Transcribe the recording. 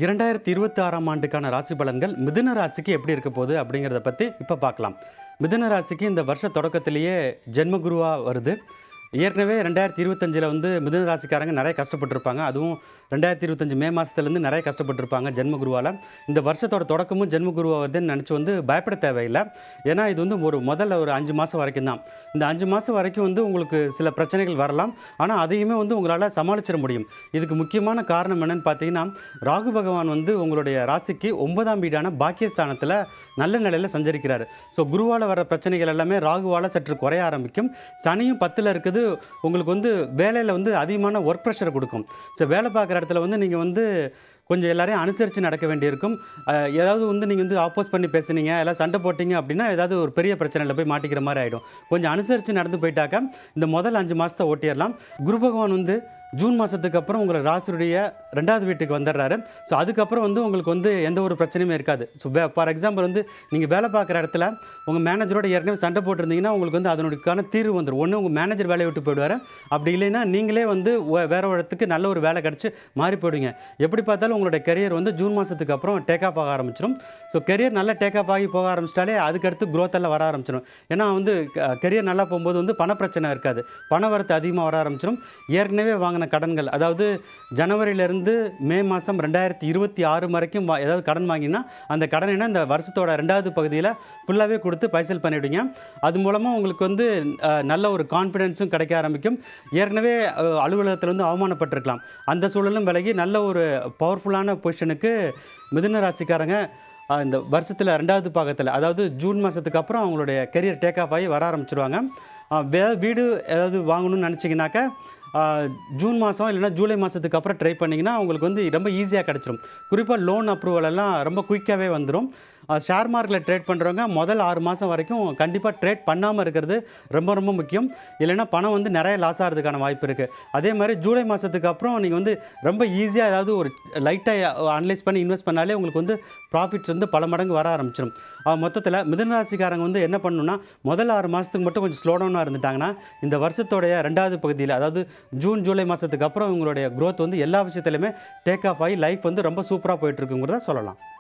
2026ஆம் ஆண்டுக்கான ராசி பலன்கள் மிதுன ராசிக்கு எப்படி இருக்க போகுது அப்படிங்கிறத பற்றி இப்போ பார்க்கலாம். மிதுன ராசிக்கு இந்த வருஷ தொடக்கத்திலேயே ஜென்மகுருவாக வருது. ஏற்கனவே 2025 வந்து மிதுன ராசிக்காரங்க நிறைய கஷ்டப்பட்டிருப்பாங்க. அதுவும் 2025 மே மாதத்துலேருந்து நிறைய கஷ்டப்பட்டிருப்பாங்க ஜென்மகுருவால். இந்த வருஷத்தோட தொடக்கமும் ஜென்மகுருவா வருதுன்னு நினச்சி வந்து பயப்பட தேவையில்லை. ஏன்னா இது வந்து முதல்ல ஒரு 5 மாதம் வரைக்கும் தான். இந்த 5 மாதம் வரைக்கும் வந்து உங்களுக்கு சில பிரச்சனைகள் வரலாம். ஆனால் அதையுமே வந்து உங்களால் சமாளிச்சிட முடியும். இதுக்கு முக்கியமான காரணம் என்னென்னு பார்த்தீங்கன்னா, ராகு பகவான் வந்து உங்களுடைய ராசிக்கு 9ஆம் வீடான பாக்கியஸ்தானத்தில் நல்ல நிலையில் சஞ்சரிக்கிறார். ஸோ குருவால் வர பிரச்சனைகள் எல்லாமே ராகுவால் சற்று குறைய ஆரம்பிக்கும். சனியும் 10ல் இருக்குது. உங்களுக்கு வந்து வேலையில் வந்து அதிகமான ஒர்க் ப்ரெஷர் கொடுக்கும். ஸோ வேலை பார்க்குற இடத்துல வந்து நீங்கள் வந்து கொஞ்சம் எல்லாரையும் அனுசரித்து நடக்க வேண்டியிருக்கும். ஏதாவது வந்து நீங்கள் வந்து ஆப்போஸ் பண்ணி பேசுனீங்க, எல்லாம் சண்டை போட்டிங்க அப்படின்னா ஏதாவது ஒரு பெரிய பிரச்சனையில் போய் மாட்டிக்கிற மாதிரி ஆகிடும். கொஞ்சம் அனுசரித்து நடந்து போயிட்டாக்க இந்த முதல் 5 மாதத்தை ஓட்டிடலாம். குரு பகவான் வந்து ஜூன் மாதத்துக்கு அப்புறம் உங்களை ராசியுடைய 2வது வீட்டுக்கு வந்துடுறாரு. ஸோ அதுக்கப்புறம் வந்து உங்களுக்கு வந்து எந்த ஒரு பிரச்சனையுமே இருக்காது. ஸோ ஃபார் எக்ஸாம்பிள் வந்து நீங்கள் வேலை பார்க்குற இடத்துல உங்கள் மேனேஜரோட ஏற்கனவே சண்டை போட்டிருந்தீங்கன்னா உங்களுக்கு வந்து அதனுக்கான தீர்வு வந்துடும். ஒன்று உங்கள் மேனேஜர் வேலையை விட்டு போயிடுவார். அப்படி இல்லைன்னா நீங்களே வந்து வேற ஒரு இடத்துக்கு நல்ல ஒரு வேலை கிடச்சி மாறி போயிடுங்க. எப்படி பார்த்தாலும் உங்களுடைய கெரியர் வந்து ஜூன் மாதத்துக்கு அப்புறம் டேக் ஆஃப் ஆக ஆரம்பிச்சிடும். ஸோ கெரியர் நல்லா டேக் ஆஃப் ஆகி போக ஆரம்பிச்சிட்டாலே அதுக்கடுத்து க்ரோத் எல்லாம் வர ஆரம்பிச்சிடும். ஏன்னா வந்து கெரியர் நல்லா போகும்போது வந்து பண பிரச்சனை இருக்காது. பண வரத்து அதிகமாக வர ஆரம்பிச்சிடும். ஏற்கனவே வாங்கின கடன்கள், அதாவது ஜனவரியிலேருந்து மே மாதம் 2026 வரைக்கும் ஏதாவது கடன் வாங்கினா அந்த கடனை இந்த வருஷத்தோட 2வது பகுதியில் ஃபுல்லாகவே கொடுத்து பைசல் பண்ணிவிடுங்க. அது மூலமாக உங்களுக்கு வந்து நல்ல ஒரு கான்ஃபிடென்ஸும் கிடைக்க ஆரம்பிக்கும். ஏற்கனவே அலுவலகத்தில் வந்து அவமானப்பட்டிருக்கலாம். அந்த சூழலும் விலகி நல்ல ஒரு பவர்ஃபுல்லான பொசிஷனுக்கு மிதுன ராசிக்காரங்க இந்த வருஷத்தில் 2வது பாகத்தில், அதாவது ஜூன் மாதத்துக்கு அப்புறம் அவங்களுடைய கெரியர் டேக் ஆஃப் ஆகி வர ஆரம்பிச்சிருவாங்க. வீடு ஏதாவது வாங்கணும்னு நினச்சிங்கனாக்கா ஜூன் மாதம் இல்லைனா ஜூலை மாதத்துக்கு அப்புறம் ட்ரை பண்ணிங்கன்னா உங்களுக்கு வந்து ரொம்ப ஈஸியாக கிடச்சிரும். குறிப்பாக லோன் அப்ரூவல் எல்லாம் ரொம்ப குயிக்காகவே வந்துடும். ஷேர் மார்க்கெட்டில் ட்ரேட் பண்ணுறவங்க முதல் 6 மாதம் வரைக்கும் கண்டிப்பாக ட்ரேட் பண்ணாமல் இருக்கிறது ரொம்ப ரொம்ப முக்கியம். இல்லைனா பணம் வந்து நிறைய லாஸ் ஆகிறதுக்கான வாய்ப்பு இருக்குது. அதே மாதிரி ஜூலை மாதத்துக்கு அப்புறம் நீங்கள் வந்து ரொம்ப ஈஸியாக ஏதாவது ஒரு லைட்டாக அனலைஸ் பண்ணி இன்வெஸ்ட் பண்ணாலே உங்களுக்கு வந்து ப்ராஃபிட்ஸ் வந்து பல மடங்கு வர ஆரம்பிச்சிடும். மொத்தத்தில் மிதுன ராசிக்காரங்க வந்து என்ன பண்ணணும்னா, முதல் 6 மாதத்துக்கு மட்டும் கொஞ்சம் ஸ்லோ டவுனாக இருந்துட்டாங்கன்னா இந்த வருஷத்தோடைய 2வது பகுதியில், அதாவது ஜூன் ஜூலை மாதத்துக்கு அப்புறம் உங்களுடைய க்ரோத் வந்து எல்லா விஷயத்துலையுமே டேக் ஆஃப் ஆகி லைஃப் வந்து ரொம்ப சூப்பராக போயிட்டுருக்குங்கிறத சொல்லலாம்.